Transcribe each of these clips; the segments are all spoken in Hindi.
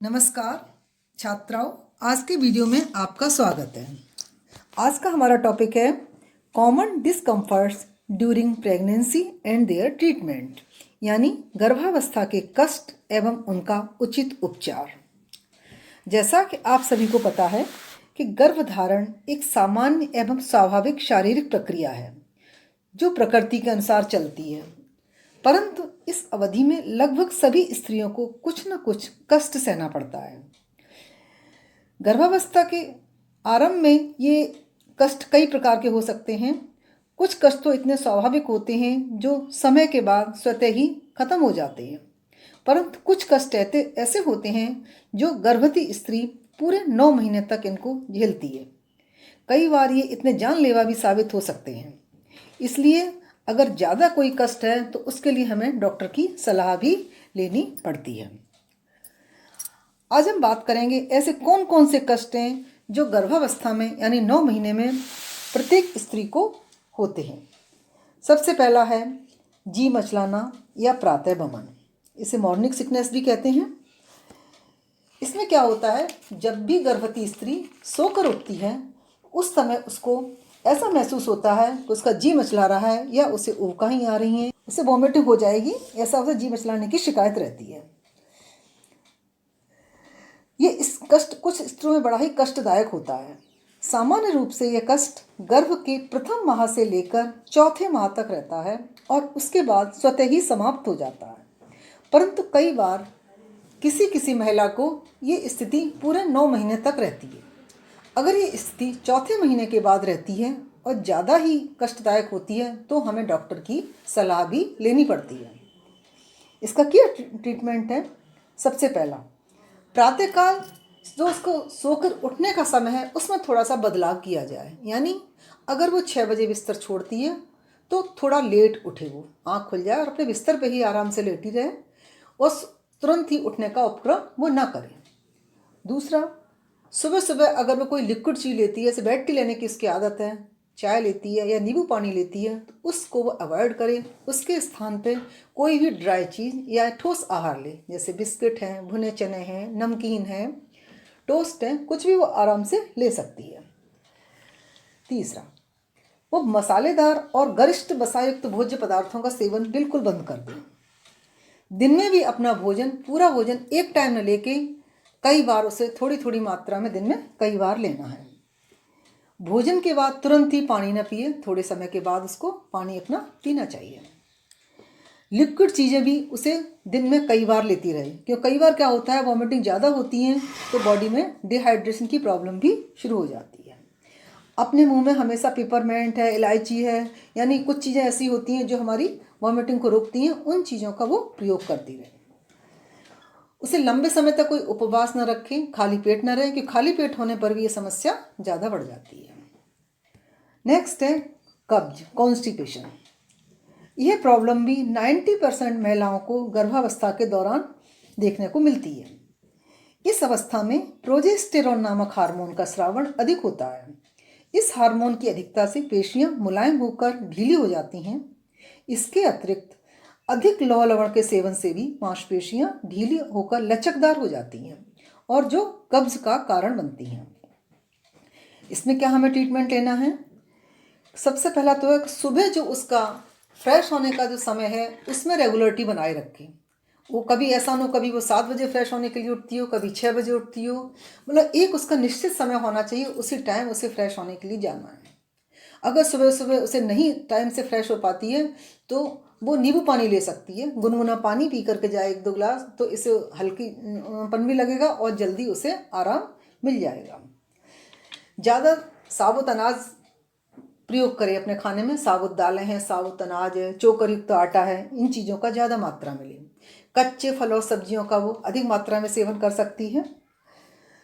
नमस्कार छात्राओं, आज के वीडियो में आपका स्वागत है। आज का हमारा टॉपिक है common discomforts during pregnancy and their treatment, यानी गर्भावस्था के कष्ट एवं उनका उचित उपचार। जैसा कि आप सभी को पता है कि गर्भधारण एक सामान्य एवं स्वाभाविक शारीरिक प्रक्रिया है जो प्रकृति के अनुसार चलती है, परंतु इस अवधि में लगभग सभी स्त्रियों को कुछ न कुछ कष्ट सहना पड़ता है। गर्भावस्था के आरंभ में ये कष्ट कई प्रकार के हो सकते हैं। कुछ कष्ट तो इतने स्वाभाविक होते हैं जो समय के बाद स्वतः ही खत्म हो जाते हैं, परंतु कुछ कष्ट ऐसे होते हैं जो गर्भवती स्त्री पूरे 9 महीने तक इनको झेलती है। कई बार ये इतने जानलेवा भी साबित हो सकते हैं। इसलिए अगर ज़्यादा कोई कष्ट है तो उसके लिए हमें डॉक्टर की सलाह भी लेनी पड़ती है। आज हम बात करेंगे ऐसे कौन कौन से कष्ट हैं जो गर्भावस्था में यानी 9 महीने में प्रत्येक स्त्री को होते हैं। सबसे पहला है जी मचलाना या प्रातः बमन, इसे मॉर्निंग सिकनेस भी कहते हैं। इसमें क्या होता है, जब भी गर्भवती स्त्री सोकर उठती है उस समय उसको ऐसा महसूस होता है कि उसका जी मचला रहा है या उसे उबकाई आ रही हैं, उसे वॉमिटिंग हो जाएगी, ऐसा उसे जी मचलाने की शिकायत रहती है। ये इस कष्ट कुछ स्त्रियों में बड़ा ही कष्टदायक होता है। सामान्य रूप से यह कष्ट गर्भ के प्रथम माह से लेकर चौथे माह तक रहता है और उसके बाद स्वतः ही समाप्त हो जाता है, परंतु कई बार किसी किसी महिला को ये स्थिति पूरे 9 महीने तक रहती है। अगर ये स्थिति चौथे महीने के बाद रहती है और ज़्यादा ही कष्टदायक होती है तो हमें डॉक्टर की सलाह भी लेनी पड़ती है। इसका क्या ट्रीटमेंट है? सबसे पहला, प्रातःकाल जो उसको सोकर उठने का समय है उसमें थोड़ा सा बदलाव किया जाए, यानी अगर वो 6 बजे बिस्तर छोड़ती है तो थोड़ा लेट उठे, वो आँख खुल जाए और अपने बिस्तर पर ही आराम से लेटी रहे और तुरंत ही उठने का उपक्रम वो ना करे। दूसरा, सुबह सुबह अगर वो कोई लिक्विड चीज़ लेती है, जैसे बेड टी लेने की उसकी आदत है, चाय लेती है या नींबू पानी लेती है, तो उसको वो अवॉइड करे। उसके स्थान पे कोई भी ड्राई चीज़ या ठोस आहार ले, जैसे बिस्किट हैं, भुने चने हैं, नमकीन है, टोस्ट है, कुछ भी वो आराम से ले सकती है। तीसरा, वो मसालेदार और गरिष्ठ वसायुक्त भोज्य पदार्थों का सेवन बिल्कुल बंद कर दें। दिन में भी अपना भोजन, पूरा भोजन एक टाइम न लेके कई बार उसे थोड़ी थोड़ी मात्रा में दिन में कई बार लेना है। भोजन के बाद तुरंत ही पानी न पिए, थोड़े समय के बाद उसको पानी अपना पीना चाहिए। लिक्विड चीज़ें भी उसे दिन में कई बार लेती रहे, क्योंकि कई बार क्या होता है, वॉमिटिंग ज़्यादा होती है तो बॉडी में डिहाइड्रेशन की प्रॉब्लम भी शुरू हो जाती है। अपने मुंह में हमेशा पेपरमेंट है, इलायची है, यानी कुछ चीज़ें ऐसी होती हैं जो हमारी वॉमिटिंग को रोकती हैं, उन चीज़ों का वो प्रयोग करती रहे। उसे लंबे समय तक कोई उपवास न रखें, खाली पेट न रहें, क्योंकि खाली पेट होने पर भी ये समस्या ज़्यादा बढ़ जाती है। नेक्स्ट है कब्ज, कॉन्स्टिपेशन। यह प्रॉब्लम भी 90% महिलाओं को गर्भावस्था के दौरान देखने को मिलती है। इस अवस्था में प्रोजेस्टेरॉन नामक हार्मोन का स्रावण अधिक होता है। इस हार्मोन की अधिकता से पेशियां मुलायम होकर ढीली हो जाती हैं। इसके अतिरिक्त अधिक लौह लवण के सेवन से भी मांसपेशियां ढीली होकर लचकदार हो जाती हैं और जो कब्ज का कारण बनती हैं। इसमें क्या हमें ट्रीटमेंट लेना है? सबसे पहला तो है सुबह जो उसका फ्रेश होने का जो समय है उसमें रेगुलरिटी बनाए रखें। वो कभी ऐसा ना हो, कभी वो 7 बजे फ्रेश होने के लिए उठती हो, कभी 6 बजे उठती हो, मतलब एक उसका निश्चित समय होना चाहिए, उसी टाइम उसे फ्रेश होने के लिए जाना है। अगर सुबह सुबह उसे नहीं टाइम से फ्रेश हो पाती है तो वो नींबू पानी ले सकती है, गुनगुना पानी पी करके जाए 1-2 गिलास, तो इसे हल्की पन भी लगेगा और जल्दी उसे आराम मिल जाएगा। ज़्यादा साबुत अनाज प्रयोग करें अपने खाने में, साबुत दालें हैं, साबुत अनाज है, चोकर युक्त आटा है, इन चीज़ों का ज़्यादा मात्रा में लें। कच्चे फल और सब्जियों का वो अधिक मात्रा में सेवन कर सकती है।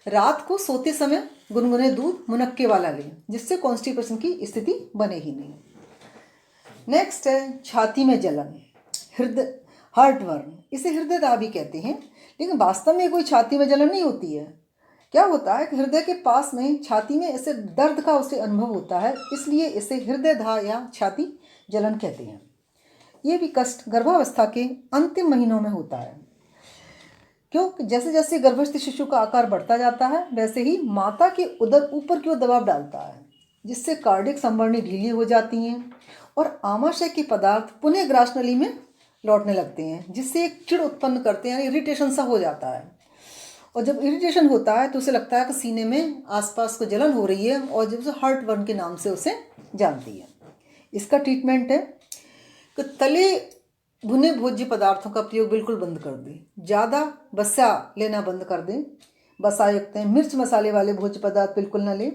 रात को सोते समय गुनगुने दूध मुनक्के वाला लें, जिससे कॉन्स्टिपेशन की स्थिति बने ही नहीं। नेक्स्ट है छाती में जलन, हृदय हार्टवर्म, इसे हृदय दाह भी कहते हैं, लेकिन वास्तव में कोई छाती में जलन नहीं होती है। क्या होता है कि हृदय के पास में छाती में ऐसे दर्द का उसे अनुभव होता है, इसलिए इसे हृदय दाह या छाती जलन कहते हैं। ये भी कष्ट गर्भावस्था के अंतिम महीनों में होता है, क्यों? जैसे जैसे गर्भस्थ शिशु का आकार बढ़ता जाता है वैसे ही माता के उदर ऊपर की ओर दबाव डालता है, जिससे कार्डियक संवरणी ढीली हो जाती हैं और आमाशय के पदार्थ पुनः ग्रास नली में लौटने लगते हैं, जिससे एक चिड़ उत्पन्न करते हैं, यानी इरिटेशन सा हो जाता है। और जब इरिटेशन होता है तो उसे लगता है कि सीने में आसपास को जलन हो रही है और जब उसे हार्ट बर्न के नाम से उसे जानती है। इसका ट्रीटमेंट है कि तले भुने भोज्य पदार्थों का प्रयोग बिल्कुल बंद कर दें, ज़्यादा वसा लेना बंद कर दें, वसायुक्त मिर्च मसाले वाले भोज्य पदार्थ बिल्कुल न लें।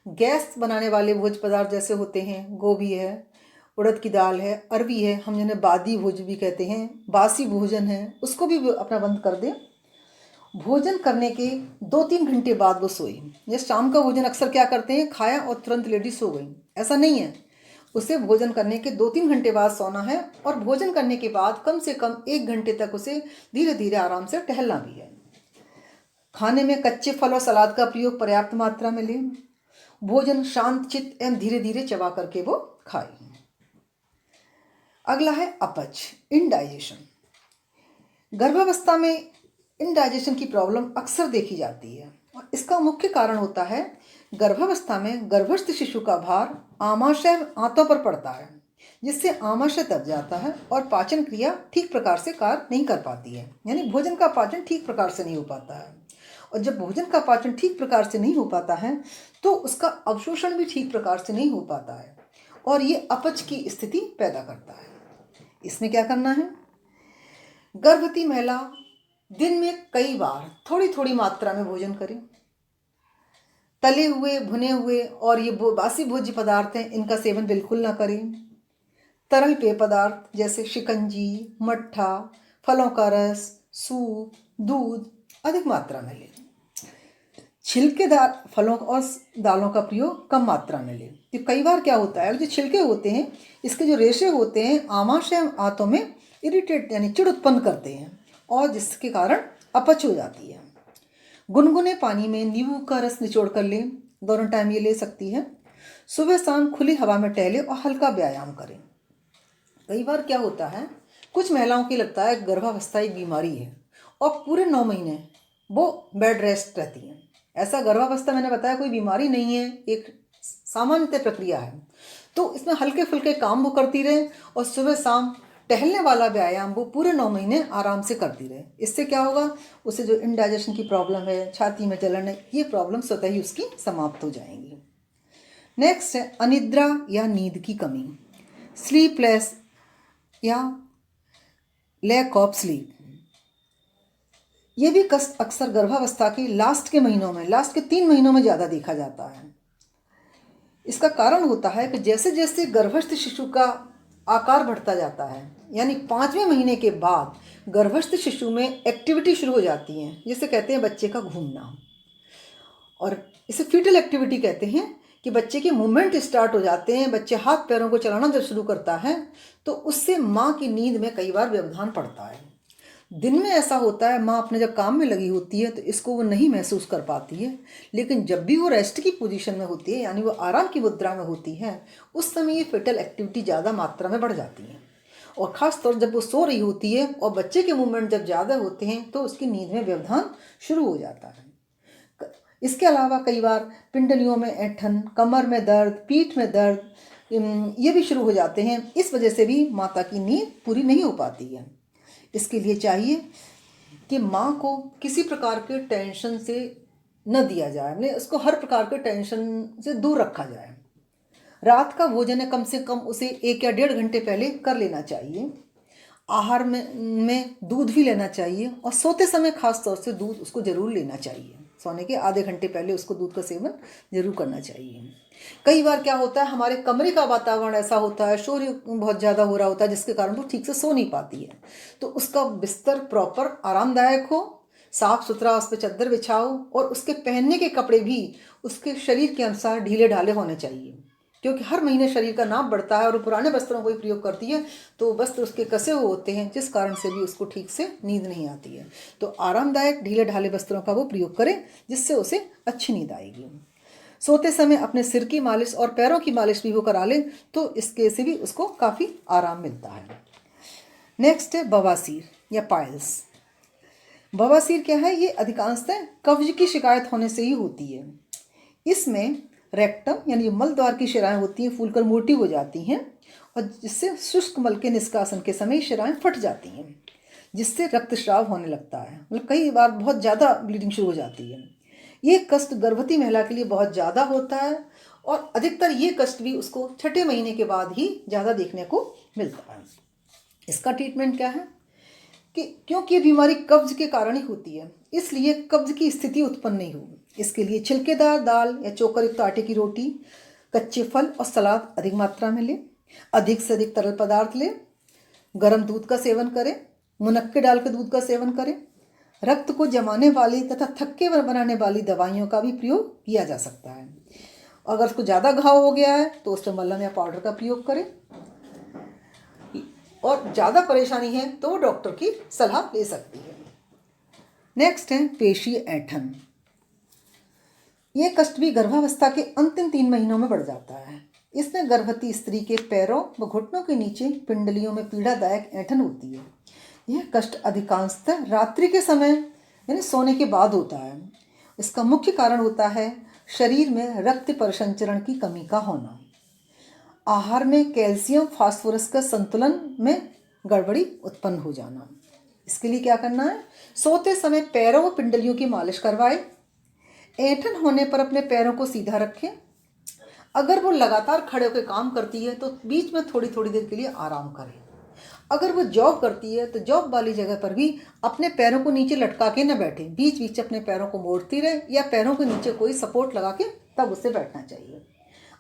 गैस बनाने वाले भोज्य पदार्थ जैसे होते हैं गोभी है, उड़द की दाल है, अरवी है, हम जिन्हें बादी भोज भी कहते हैं, बासी भोजन है, उसको भी अपना बंद कर दें। भोजन करने के 2-3 घंटे बाद वो सोए। जैसे शाम का भोजन अक्सर क्या करते हैं, खाया और तुरंत लेडी सो गई, ऐसा नहीं है। उसे भोजन करने के 2-3 घंटे बाद सोना है और भोजन करने के बाद कम से कम 1 घंटे तक उसे धीरे धीरे आराम से टहलना भी है। खाने में कच्चे फल और सलाद का प्रयोग पर्याप्त मात्रा में लें। भोजन शांत चित्त एवं धीरे धीरे चबा करके वो खाए। अगला है अपच, इनडाइजेशन। गर्भावस्था में इनडाइजेशन की प्रॉब्लम अक्सर देखी जाती है और इसका मुख्य कारण होता है गर्भावस्था में गर्भस्थ शिशु का भार आमाशय आंतों पर पड़ता है, जिससे आमाशय दब जाता है और पाचन क्रिया ठीक प्रकार से कार्य नहीं कर पाती है, यानी भोजन का पाचन ठीक प्रकार से नहीं हो पाता है। और जब भोजन का पाचन ठीक प्रकार से नहीं हो पाता है तो उसका अवशोषण भी ठीक प्रकार से नहीं हो पाता है और ये अपच की स्थिति पैदा करता है। इसमें क्या करना है, गर्भवती महिला दिन में कई बार थोड़ी थोड़ी मात्रा में भोजन करें। तले हुए, भुने हुए और ये बासी भोज्य पदार्थ हैं, इनका सेवन बिल्कुल ना करें। तरल पेय पदार्थ जैसे शिकंजी, मट्ठा, फलों का रस, सूप, दूध अधिक मात्रा में लें। छिलकेदार फलों और दालों का प्रयोग कम मात्रा में लें। तो कई बार क्या होता है, जो छिलके होते हैं इसके जो रेशे होते हैं आमाशय आंतों में इरिटेट यानी चिड़ उत्पन्न करते हैं और जिसके कारण अपच हो जाती है। गुनगुने पानी में नींबू का रस निचोड़ कर लें, दोनों टाइम ये ले सकती है। सुबह शाम खुली हवा में टहलें और हल्का व्यायाम करें। कई बार क्या होता है, कुछ महिलाओं की लगता है गर्भावस्था एक बीमारी है और पूरे 9 महीने वो बेड रेस्ट रहती हैं। ऐसा गर्भावस्था मैंने बताया कोई बीमारी नहीं है, एक सामान्य प्रक्रिया है। तो इसमें हल्के फुल्के काम वो करती रहे और सुबह शाम टहलने वाला व्यायाम वो पूरे 9 महीने आराम से करती रहे। इससे क्या होगा, उसे जो इनडाइजेशन की प्रॉब्लम है, छाती में जलन है, ये प्रॉब्लम स्वतः ही उसकी समाप्त हो जाएंगी। नेक्स्ट है अनिद्रा या नींद की कमी, स्लीपलेस या लैक ऑफ स्लीप। ये भी कष्ट अक्सर गर्भावस्था के लास्ट के 3 महीनों में ज़्यादा देखा जाता है। इसका कारण होता है कि जैसे जैसे गर्भस्थ शिशु का आकार बढ़ता जाता है, यानी 5वें महीने के बाद गर्भस्थ शिशु में एक्टिविटी शुरू हो जाती है, जिसे कहते हैं बच्चे का घूमना, और इसे फीटल एक्टिविटी कहते हैं कि बच्चे के मूवमेंट स्टार्ट हो जाते हैं। बच्चे हाथ पैरों को चलाना जब शुरू करता है तो उससे माँ की नींद में कई बार व्यवधान पड़ता है। दिन में ऐसा होता है, माँ अपने जब काम में लगी होती है तो इसको वो नहीं महसूस कर पाती है, लेकिन जब भी वो रेस्ट की पोजीशन में होती है, यानी वो आराम की मुद्रा में होती है, उस समय ये फेटल एक्टिविटी ज़्यादा मात्रा में बढ़ जाती है। और ख़ास तौर जब वो सो रही होती है और बच्चे के मूवमेंट जब ज़्यादा होते हैं तो उसकी नींद में व्यवधान शुरू हो जाता है। इसके अलावा कई बार पिंडलियों में ऐंठन, कमर में दर्द, पीठ में दर्द ये भी शुरू हो जाते हैं। इस वजह से भी माता की नींद पूरी नहीं हो पाती है। इसके लिए चाहिए कि माँ को किसी प्रकार के टेंशन से न दिया जाए, यानी उसको हर प्रकार के टेंशन से दूर रखा जाए। रात का भोजन है कम से कम उसे 1 या 1.5 घंटे पहले कर लेना चाहिए। आहार में दूध भी लेना चाहिए और सोते समय खास तौर से दूध उसको ज़रूर लेना चाहिए। सोने के आधे घंटे पहले उसको दूध का सेवन जरूर करना चाहिए। कई बार क्या होता है, हमारे कमरे का वातावरण ऐसा होता है, शोर बहुत ज़्यादा हो रहा होता है, जिसके कारण वो ठीक से सो नहीं पाती है। तो उसका बिस्तर प्रॉपर आरामदायक हो, साफ़ सुथरा उस पर चादर बिछाओ और उसके पहनने के कपड़े भी उसके शरीर के अनुसार ढीले ढाले होने चाहिए, क्योंकि हर महीने शरीर का नाप बढ़ता है और वो पुराने वस्त्रों को ही प्रयोग करती है तो वस्त्र उसके कसे हुए होते हैं, जिस कारण से भी उसको ठीक से नींद नहीं आती है। तो आरामदायक ढीले ढाले वस्त्रों का वो प्रयोग करें, जिससे उसे अच्छी नींद आएगी। सोते समय अपने सिर की मालिश और पैरों की मालिश भी वो करा लें तो इसके से भी उसको काफ़ी आराम मिलता है। नेक्स्ट है बवासीर या पाइल्स। बवासीर क्या है, ये अधिकांशतः कब्ज की शिकायत होने से ही होती है। इसमें रेक्टम यानी मल द्वार की शिराएं होती हैं फूलकर मोटी हो जाती हैं और जिससे शुष्क मल के निष्कासन के समय शिराएं फट जाती हैं, जिससे रक्तस्राव होने लगता है। मतलब कई बार बहुत ज़्यादा ब्लीडिंग शुरू हो जाती है। ये कष्ट गर्भवती महिला के लिए बहुत ज़्यादा होता है और अधिकतर ये कष्ट भी उसको छठे महीने के बाद ही ज़्यादा देखने को मिलता है। इसका ट्रीटमेंट क्या है कि क्योंकि ये बीमारी कब्ज के कारण ही होती है, इसलिए कब्ज की स्थिति उत्पन्न नहीं होगी। इसके लिए छिलकेदार दाल या चोकर युक्त आटे की रोटी, कच्चे फल और सलाद अधिक मात्रा में लें, अधिक से अधिक तरल पदार्थ लें, गर्म दूध का सेवन करें, मुनक्के डालकर दूध का सेवन करें। रक्त को जमाने वाली तथा थक्के बनाने वाली दवाइयों का भी प्रयोग किया जा सकता है। अगर उसको ज़्यादा घाव हो गया है तो उस पर मलहम या पाउडर का प्रयोग करें और ज़्यादा परेशानी है तो डॉक्टर की सलाह ले सकती है। नेक्स्ट है पेशी ऐंठन। ये कष्ट भी गर्भावस्था के अंतिम 3 महीनों में बढ़ जाता है। इसमें गर्भवती स्त्री के पैरों व घुटनों के नीचे पिंडलियों में पीड़ादायक ऐंठन होती है। यह कष्ट अधिकांशतः रात्रि के समय यानी सोने के बाद होता है। इसका मुख्य कारण होता है शरीर में रक्त परिसंचरण की कमी का होना, आहार में कैल्शियम फास्फोरस का संतुलन में गड़बड़ी उत्पन्न हो जाना। इसके लिए क्या करना है, सोते समय पैरों व पिंडलियों की मालिश करवाएं। ऐंठन होने पर अपने पैरों को सीधा रखें। अगर वो लगातार खड़े होकर काम करती है तो बीच में थोड़ी थोड़ी देर के लिए आराम करें। अगर वो जॉब करती है तो जॉब वाली जगह पर भी अपने पैरों को नीचे लटका के न बैठे, बीच बीच अपने पैरों को मोड़ती रहे या पैरों के नीचे कोई सपोर्ट लगा के तब उससे बैठना चाहिए।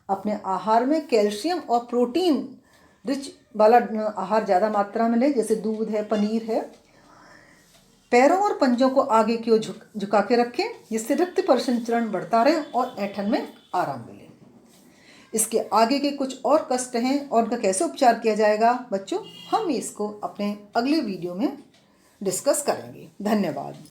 अपने आहार में कैल्शियम और प्रोटीन रिच वाला आहार ज़्यादा मात्रा में लें, जैसे दूध है, पनीर है। पैरों और पंजों को आगे की ओर झुका के रखें, जिससे रक्त परिसंचरण बढ़ता रहे और ऐंठन में आराम मिले। इसके आगे के कुछ और कष्ट हैं और उनका कैसे उपचार किया जाएगा बच्चों, हम इसको अपने अगले वीडियो में डिस्कस करेंगे। धन्यवाद।